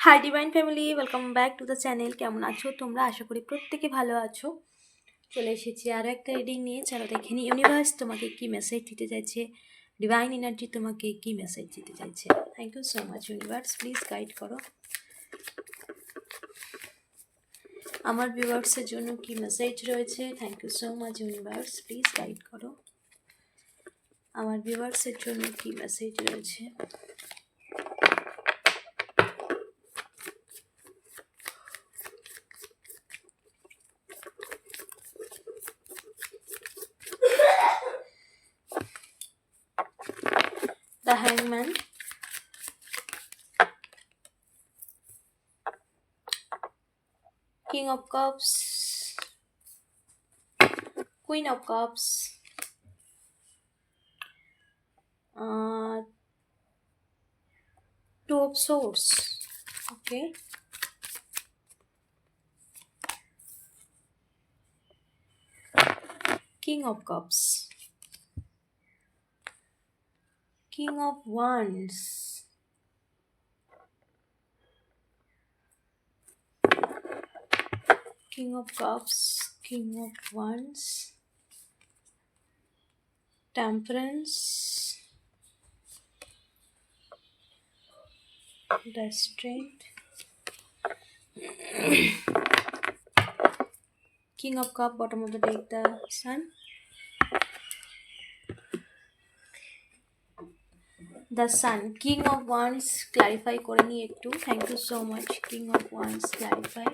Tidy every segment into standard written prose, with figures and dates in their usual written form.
Hi divine family, welcome back to the channel. কেমন আছো তোমরা? আশা করি প্রত্যেকে ভালো আছো। চলে এসেছি আরও একটা রিডিং নিয়ে। চলো দেখে নিই ইউনিভার্স তোমাকে কি মেসেজ দিতে চাইছে, ডিভাইন এনার্জি তোমাকে কি মেসেজ দিতে চাইছে। Thank you so much universe, please guide করো আমার ভিউয়ার্সের জন্য কি মেসেজ রয়েছে। Thank you so much universe, please guide করো আমার ভিউয়ার্সের জন্য কি মেসেজ রয়েছে। The Hangman, King of Cups, Queen of Cups, Two of Swords, okay, King of Cups, King of Wands, King of Cups, King of Wands, Temperance, the Strength, King of Cup, bottom of the deck, the Sun, the Sun, King of Wands, clarify করে নি একটু। Thank you so much, King of Wands, clarify,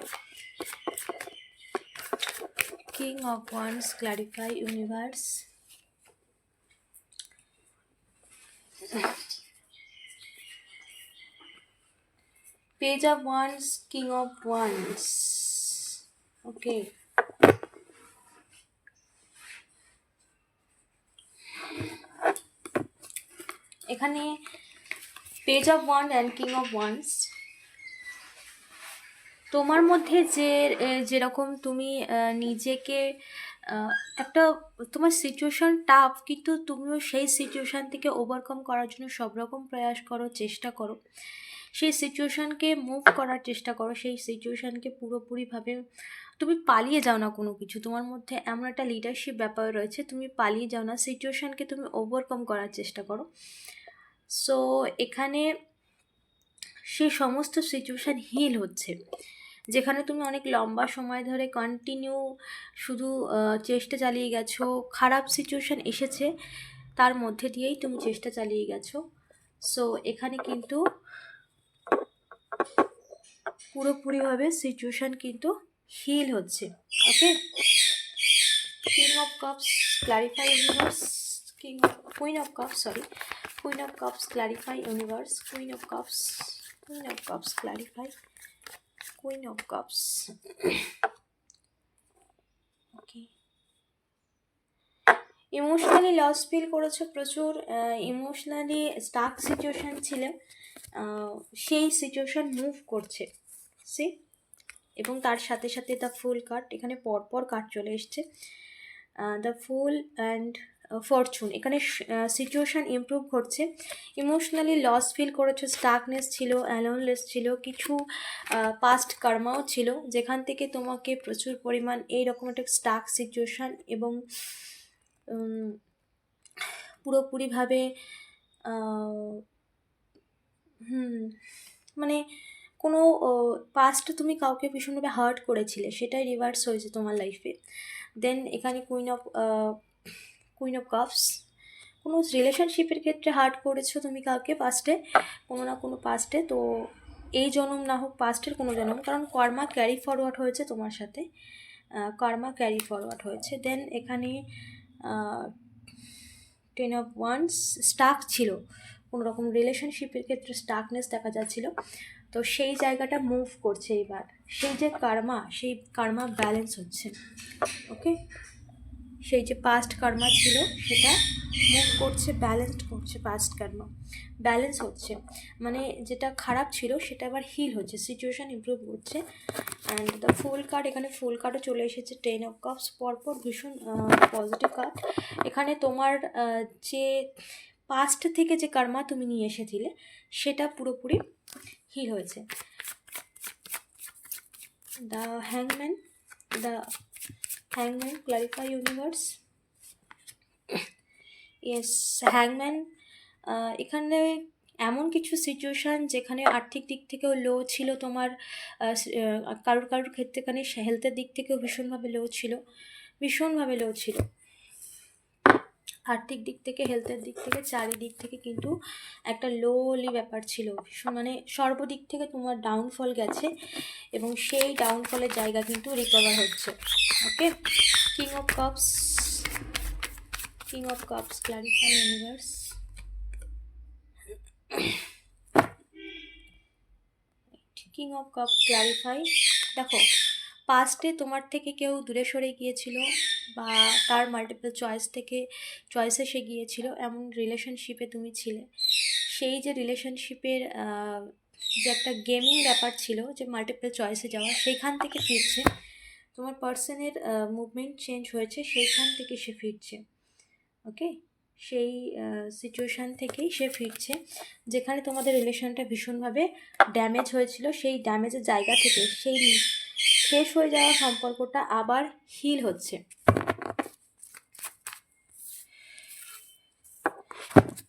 King of Wands, clarify universe, Page of Wands, King of Wands, okay, এখানে page of wand and king of wands, তোমার মধ্যে যেরকম তুমি নিজেকে একটা, তোমার সিচুয়েশন টাফ, কিন্তু তুমিও সেই সিচুয়েশান থেকে ওভারকাম করার জন্য সব রকম প্রয়াস করো, চেষ্টা করো, সেই সিচুয়েশানকে মুভ করার চেষ্টা করো, সেই সিচুয়েশানকে পুরোপুরিভাবে তুমি পালিয়ে যাও না কোনো কিছু। তোমার মধ্যে এমন একটা লিডারশিপ ব্যাপার রয়েছে, তুমি পালিয়ে যাও না, সিচুয়েশানকে তুমি ওভারকাম করার চেষ্টা করো। সো এখানে সেই সমস্ত সিচুয়েশান হিল হচ্ছে, যেখানে তুমি অনেক লম্বা সময় ধরে কন্টিনিউ শুধু চেষ্টা চালিয়ে গেছো, খারাপ সিচুয়েশান এসেছে তার মধ্যে দিয়েই তুমি চেষ্টা চালিয়ে গেছো। সো এখানে কিন্তু পুরোপুরিভাবে সিচুয়েশান কিন্তু হিল হচ্ছে, okay. King of cups, clarify universe, queen of cups, sorry, queen of cups, clarify universe, queen of cups, queen of cups, clarify, queen of cups, okay. Emotionally loss feel করেছো প্রচুর, emotionally Starc situation ছিল, সেই situation move করছে C, এবং তার সাথে সাথে the fool card, এখানে পরপর কার্ড চলে এসছে, দ্য ফুল অ্যান্ড ফরচুন, এখানে সিচুয়েশান ইমপ্রুভ করছে। ইমোশনালি লস ফিল করেছো, স্টাকনেস ছিল, অ্যালোনলেস ছিল, কিছু পাস্ট কর্মাও ছিল যেখান থেকে তোমাকে প্রচুর পরিমাণ এইরকম একটা স্টাক সিচুয়েশান এবং পুরোপুরিভাবে মানে কোনো পাস্ট তুমি কাউকে ভীষণভাবে হার্ট করেছিলে, সেটাই রিভার্স হয়েছে তোমার লাইফে। দেন এখানে কুইন অফ কাপস, কোনো রিলেশনশিপের ক্ষেত্রে হার্ট করেছো তুমি কাউকে পাস্টে, কোনো না কোনো পাস্টে, তো এই জন্ম না হোক পাস্টের কোনো জন্ম, কারণ কর্মা ক্যারি ফরওয়ার্ড হয়েছে তোমার সাথে, কর্মা ক্যারি ফরওয়ার্ড হয়েছে। দেন এখানে 10 অফ ওয়ান্স, স্টাক ছিল কোনো রকম রিলেশনশিপের ক্ষেত্রে, স্টাকনেস দেখা যাচ্ছিল, তো সেই জায়গাটা মুভ করছে এবার, সেই যে কার্মা, সেই কার্মা ব্যালেন্স হচ্ছে, ওকে। সেই যে পাস্ট কার্মা ছিল সেটা মুভ করছে, ব্যালেন্সড করছে, পাস্ট কার্মা ব্যালেন্স হচ্ছে, মানে যেটা খারাপ ছিল সেটা আবার হিল হচ্ছে, সিচুয়েশান ইমপ্রুভ হচ্ছে। অ্যান্ড দ্য ফুল কার্ড, এখানে ফুল কার্ডও চলে এসেছে, 10 অফ কাপস, পরপর ভীষণ পজিটিভ কার্ড। এখানে তোমার যে পাস্ট থেকে যে কর্মা তুমি নিয়ে এসেছিলে সেটা পুরোপুরি হিল হয়েছে। The হ্যাংম্যান, the হ্যাংম্যান, clarify universe. Yes, হ্যাংম্যান। এখানে এমন কিছু সিচুয়েশান যেখানে আর্থিক দিক থেকেও লো ছিল তোমার, কারোর কারোর ক্ষেত্রে এখানে হেলথের দিক থেকেও ভীষণভাবে লো ছিল, ভীষণভাবে লো ছিল। আর্থিক দিক থেকে, হেলথের দিক থেকে, চারিদিক থেকে কিন্তু একটা লোলি ব্যাপার ছিল ভীষণ, মানে সর্বদিক থেকে তোমার ডাউনফল গেছে এবং সেই ডাউনফলের জায়গা কিন্তু রিকভার হচ্ছে। Okay, king of cups, king of cups, clarify universe. King of cup clarify. দেখো, পাস্টে তোমার থেকে কেউ দূরে সরে গিয়েছিল বা তার মাল্টিপল চয়েসে সে গিয়েছিল, এমন রিলেশনশিপে তুমি ছিলে। সেই যে রিলেশনশিপের যে একটা গেমিং ব্যাপার ছিল, যে মাল্টিপল চয়েসে যাওয়া, সেইখান থেকে ফিরছে। তোমার পার্সনের মুভমেন্ট চেঞ্জ হয়েছে, সেইখান থেকে সে ফিরছে। ওকে, সেই সিচুয়েশান থেকেই সে ফিরছে যেখানে তোমাদের রিলেশনটা ভীষণভাবে ড্যামেজ হয়েছিল। সেই ড্যামেজের জায়গা থেকে সেই শেষ হয়ে যাওয়া সম্পর্কটা আবার হিল হচ্ছে।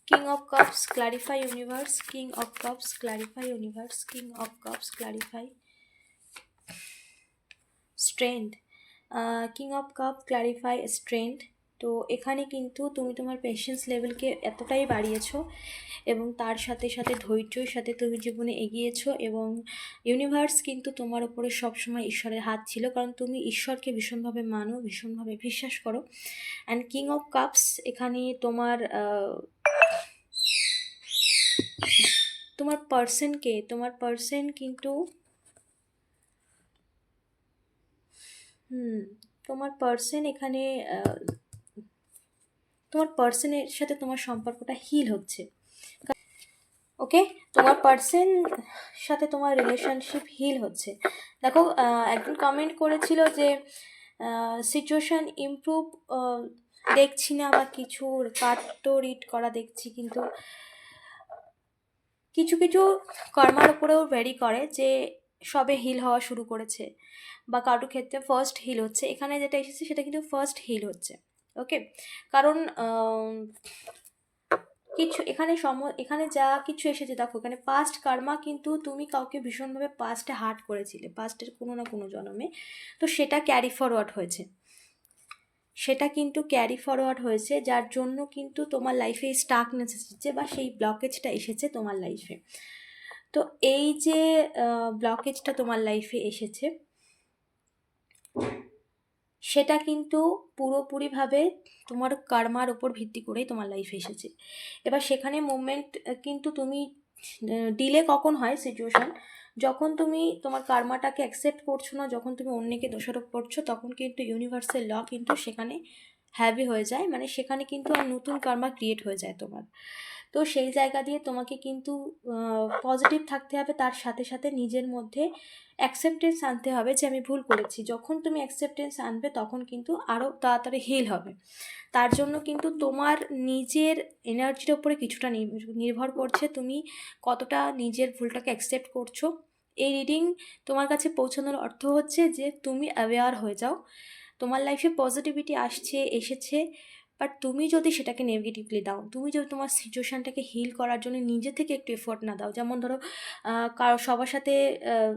King of cups, clarify universe, king of cups, clarify universe, king of cups, clarify strength. King of cup clarify strength. তো এখানে কিন্তু তুমি তোমার পেশেন্স লেভেলকে এতটাই বাড়িয়েছো এবং তার সাথে সাথে ধৈর্যের সাথে তুমি জীবনে এগিয়েছো, এবং ইউনিভার্স কিন্তু তোমার উপরে সবসময় ঈশ্বরের হাত ছিল, কারণ তুমি ঈশ্বরকে ভীষণভাবে মানো, ভীষণভাবে বিশ্বাস করো। অ্যান্ড কিং অফ কাপস এখানে তোমার পার্সন কিন্তু তোমার পার্সন এখানে তোমার পার্সনের সাথে তোমার সম্পর্কটা হিল হচ্ছে। ওকে, তোমার পার্সন সাথে তোমার রিলেশনশিপ হিল হচ্ছে। দেখো, একজন কমেন্ট করেছিল যে সিচুয়েশান ইমপ্রুভ দেখছি না, বা কিছু কার্ডও রিড করা দেখছি, কিন্তু কিছু কিছু কর্মার উপরেও ভ্যারি করে যে সবে হিল হওয়া শুরু করেছে, বা কারোর ক্ষেত্রে ফার্স্ট হিল হচ্ছে। এখানে যেটা এসেছে সেটা কিন্তু ফার্স্ট হিল হচ্ছে। ওকে, কারণ কিছু এখানে যা কিছু এসেছে, দেখো এখানে পাস্ট কর্মা, কিন্তু তুমি কাউকে ভীষণভাবে পাস্টে হার্ট করেছিলে পাস্টের কোনো না কোনো জন্মে, তো সেটা ক্যারি ফরওয়ার্ড হয়েছে, যার জন্য কিন্তু তোমার লাইফে স্টাকনেস এসেছে, বা সেই ব্লকেজটা এসেছে তোমার লাইফে। তো এই যে ব্লকেজটা তোমার লাইফে এসেছে, সেটা কিন্তু পুরোপুরিভাবে তোমার কর্মার উপর ভিত্তি করেই তোমার লাইফে এসেছে। এবার সেখানে মুভমেন্ট কিন্তু তুমি ডিলে কখন হয় সিচুয়েশান, যখন তুমি তোমার কর্মাটাকে অ্যাকসেপ্ট করছো না, যখন তুমি অন্যকে দোষারোপ করছো, তখন কিন্তু ইউনিভার্সাল ল কিন্তু সেখানে হ্যাভি হয়ে যায়, মানে সেখানে কিন্তু আর নতুন কর্মা ক্রিয়েট হয়ে যায় তোমার। তো সেই জায়গা দিয়ে তোমাকে কিন্তু পজিটিভ থাকতে হবে, তার সাথে সাথে নিজের মধ্যে অ্যাকসেপ্টেন্স আনতে হবে যে আমি ভুল করেছি। যখন তুমি অ্যাকসেপ্টেন্স আনবে তখন কিন্তু আরও তাড়াতাড়ি হিল হবে। তার জন্য কিন্তু তোমার নিজের এনার্জির ওপরে কিছুটা নির্ভর করছে, তুমি কতটা নিজের ভুলটাকে অ্যাকসেপ্ট করছো। এই রিডিং তোমার কাছে পৌঁছানোর অর্থ হচ্ছে যে তুমি অ্যাওয়্যার হয়ে যাও, তোমার লাইফে পজিটিভিটি এসেছে, বাট তুমি যদি সেটাকে নেগেটিভলি দাও, তুমি যদি তোমার সিচুয়েশানটাকে হিল করার জন্য নিজে থেকে একটু এফোর্ট না দাও, যেমন ধরো সবার সাথে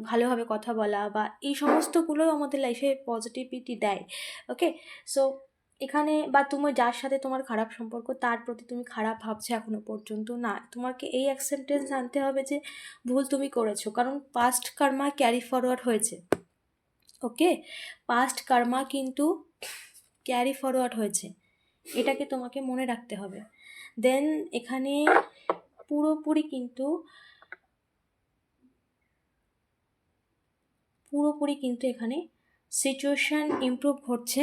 ভালোভাবে কথা বলা, বা এই সমস্তগুলোও আমাদের লাইফে পজিটিভিটি দেয়। ওকে, সো এখানে, বা তুমি যার সাথে তোমার খারাপ সম্পর্ক, তার প্রতি তুমি খারাপ ভাবছো এখনো পর্যন্ত না, তোমাকে এই অ্যাকসেপ্টেন্স আনতে হবে যে ভুল তুমি করেছো, কারণ পাস্ট কর্মা ক্যারি ফরওয়ার্ড হয়েছে। ওকে, পাস্ট কর্মা কিন্তু ক্যারি ফরওয়ার্ড হয়েছে, এটাকে তোমাকে মনে রাখতে হবে। দেন এখানে পুরোপুরি কিন্তু এখানে সিচুয়েশান ইমপ্রুভ হচ্ছে।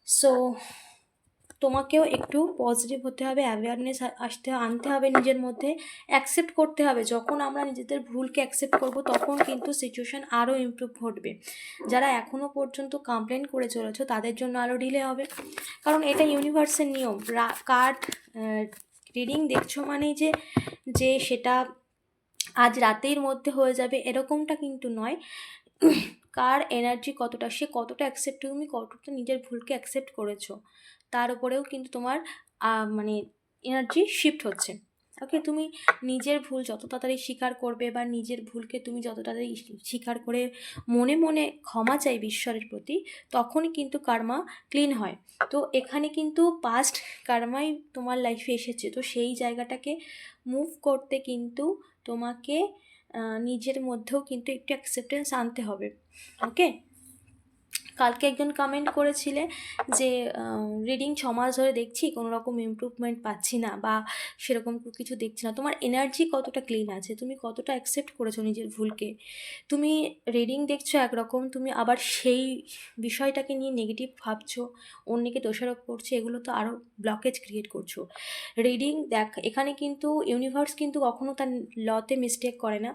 সো তোমাকেও একটু পজিটিভ হতে হবে, অ্যাওয়ারনেস আনতে হবে নিজের মধ্যে, অ্যাকসেপ্ট করতে হবে। যখন আমরা নিজেদের ভুলকে অ্যাকসেপ্ট করব, তখন কিন্তু সিচুয়েশান আরও ইমপ্রুভ ঘটবে। যারা এখনও পর্যন্ত কমপ্লেন করে চলেছো, তাদের জন্য আরও ডিলে হবে, কারণ এটা ইউনিভার্সের নিয়ম। কার্ড রিডিং দেখছো মানেই যে সেটা আজ রাতের মধ্যে হয়ে যাবে এরকমটা কিন্তু নয়। কার এনার্জি কতটা, সে কতটা অ্যাকসেপ্ট, তুমি কতটা নিজের ভুলকে অ্যাকসেপ্ট করেছো, তার উপরেও কিন্তু তোমার মানে এনার্জি শিফট হচ্ছে। ওকে, তুমি নিজের ভুল যত তাড়াতাড়ি স্বীকার করবে বা নিজের ভুলকে তুমি যত তাড়াতাড়ি স্বীকার করে মনে মনে ক্ষমা চাইবে ঈশ্বরের প্রতি, তখনই কিন্তু কার্মা ক্লিন হয়। তো এখানে কিন্তু পাস্ট কার্মাই তোমার লাইফে এসেছে, তো সেই জায়গাটাকে মুভ করতে কিন্তু তোমাকে নিজের মধ্যেও কিন্তু একটু অ্যাকসেপ্টেন্স আনতে হবে। ওকে, কালকে একজন কমেন্ট করেছিলে যে রিডিং 6 মাস ধরে দেখছি কোনো রকম ইমপ্রুভমেন্ট পাচ্ছি না বা সেরকম কিছু দেখছি না। তোমার এনার্জি কতটা ক্লিন আছে, তুমি কতটা অ্যাকসেপ্ট করেছো নিজের ভুলকে। তুমি রিডিং দেখছো একরকম, তুমি আবার সেই বিষয়টাকে নিয়ে নেগেটিভ ভাবছো, অন্যকে দোষারোপ করছো, এগুলো তো আরও ব্লকেজ ক্রিয়েট করছো। রিডিং দেখ, এখানে কিন্তু ইউনিভার্স কিন্তু কখনো তার লতে মিস্টেক করে না।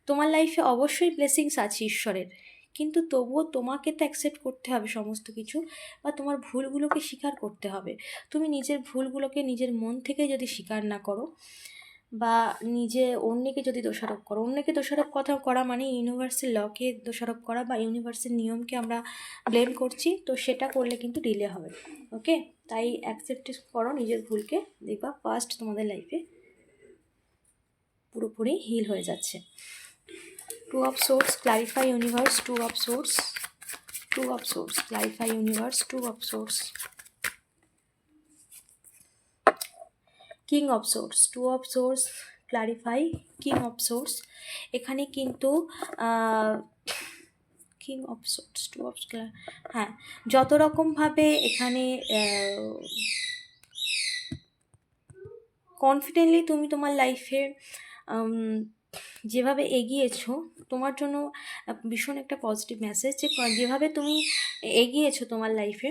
তোমার লাইফে অবশ্যই ব্লেসিংস আছে ঈশ্বরের, কিন্তু তবুও তোমাকে তো অ্যাকসেপ্ট করতে হবে সমস্ত কিছু, বা তোমার ভুলগুলোকে স্বীকার করতে হবে। তুমি নিজের ভুলগুলোকে নিজের মন থেকে যদি স্বীকার না করো, বা নিজে অন্যকে যদি দোষারোপ করো, অন্যকে দোষারোপ কথা করা মানে ইউনিভার্সের লকে দোষারোপ করা বা ইউনিভার্সের নিয়মকে আমরা ব্লেম করছি, তো সেটা করলে কিন্তু ডিলে হবে। ওকে, তাই অ্যাকসেপ্ট করো নিজের ভুলকে, দেখবা ফার্স্ট তোমাদের লাইফে পুরোপুরি হিল হয়ে যাচ্ছে। Two of Swords, clarify universe. Two of Swords. Two of Swords, clarify universe. Two of Swords. King of Swords. Two of Swords, clarify. King of Swords. এখানে কিন্তু king of swords, two of, হ্যাঁ, যত রকমভাবে এখানে confidently তুমি তোমার লাইফে যেভাবে এগিয়েছো, তোমার জন্য ভীষণ একটা পজিটিভ মেসেজ, যে যেভাবে তুমি এগিয়েছো তোমার লাইফে,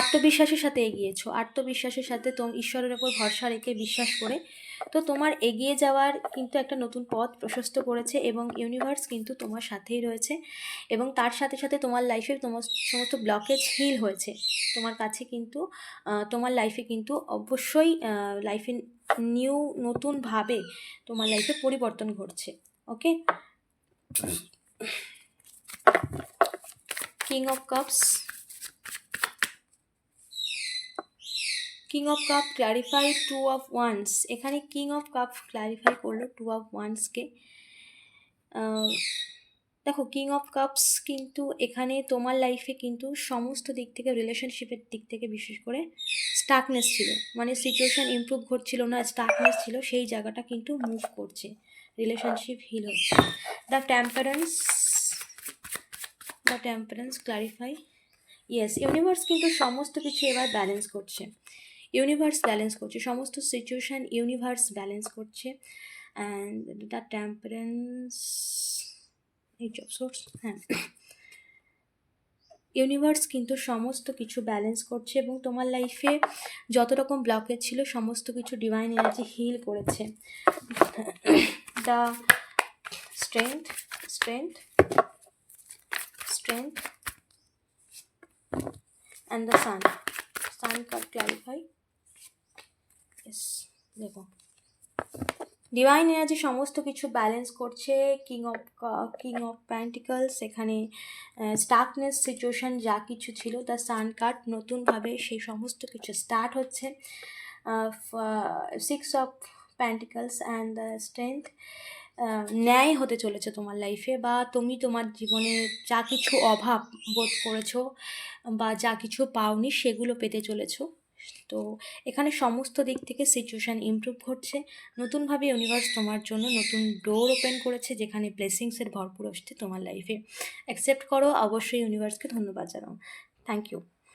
আত্মবিশ্বাসের সাথে এগিয়েছো, আত্মবিশ্বাসের সাথে ঈশ্বরের ওপর ভরসা রেখে বিশ্বাস করে, তো তোমার এগিয়ে যাওয়ার কিন্তু একটা নতুন পথ প্রশস্ত করেছে, এবং ইউনিভার্স কিন্তু তোমার সাথেই রয়েছে, এবং তার সাথে সাথে তোমার লাইফে তোমার সমস্ত ব্লকেজ হিল হয়েছে। তোমার কাছে কিন্তু তোমার লাইফে কিন্তু অবশ্যই লাইফে নতুনভাবে তোমার লাইফে পরিবর্তন ঘটছে। Okay, king of cups, king of cup clarify two of wands. এখানে কিং অফ কাপ ক্ল্যারিফাই করলো টু অফ ওয়ান্সকে। দেখো, কিং অফ কাপস কিন্তু এখানে তোমার লাইফে কিন্তু সমস্ত দিক থেকে, রিলেশনশিপের দিক থেকে বিশেষ করে স্টাকনেস ছিল, মানে সিচুয়েশান ইমপ্রুভ ঘটছিল না, স্টাকনেস ছিল, সেই জায়গাটা কিন্তু মুভ করছে, রিলেশনশিপ হিল হচ্ছে। The temperance clarify. Yes, universe কিন্তু সমস্ত কিছু এবার ব্যালেন্স করছে, ইউনিভার্স ব্যালেন্স করছে সমস্ত সিচুয়েশান, ইউনিভার্স ব্যালেন্স করছে। And the temperance, H of swords, হ্যাঁ, ইউনিভার্স কিন্তু সমস্ত কিছু ব্যালেন্স করছে, এবং তোমার লাইফে যত রকম ব্লকেজ ছিল সমস্ত কিছু ডিভাইন এনার্জি হিল করেছে। The strength, and the sun card clarify. Yes, দেখো, ডিভাইন এনার্জি সমস্ত কিছু ব্যালেন্স করছে। কিং অফ প্যান্টিকলস, এখানে স্টাকনেস সিচুয়েশান যা কিছু ছিল, দ্য সান কার্ড, নতুনভাবে সেই সমস্ত কিছু স্টার্ট হচ্ছে। 6 of pentacles and the strength, ন্যায় হতে চলেছে তোমার লাইফে, বা তুমি তোমার জীবনে যা কিছু অভাব বোধ করেছো বা যা কিছু পাওনি সেগুলো পেতে চলেছো। তো এখানে সমস্ত দিক থেকে সিচুয়েশান ইমপ্রুভ ঘটছে, নতুনভাবে ইউনিভার্স তোমার জন্য নতুন ডোর ওপেন করেছে, যেখানে ব্লেসিংসের ভরপুর আসছে তোমার লাইফে। অ্যাকসেপ্ট করো, অবশ্যই ইউনিভার্সকে ধন্যবাদ জানাও। Thank you.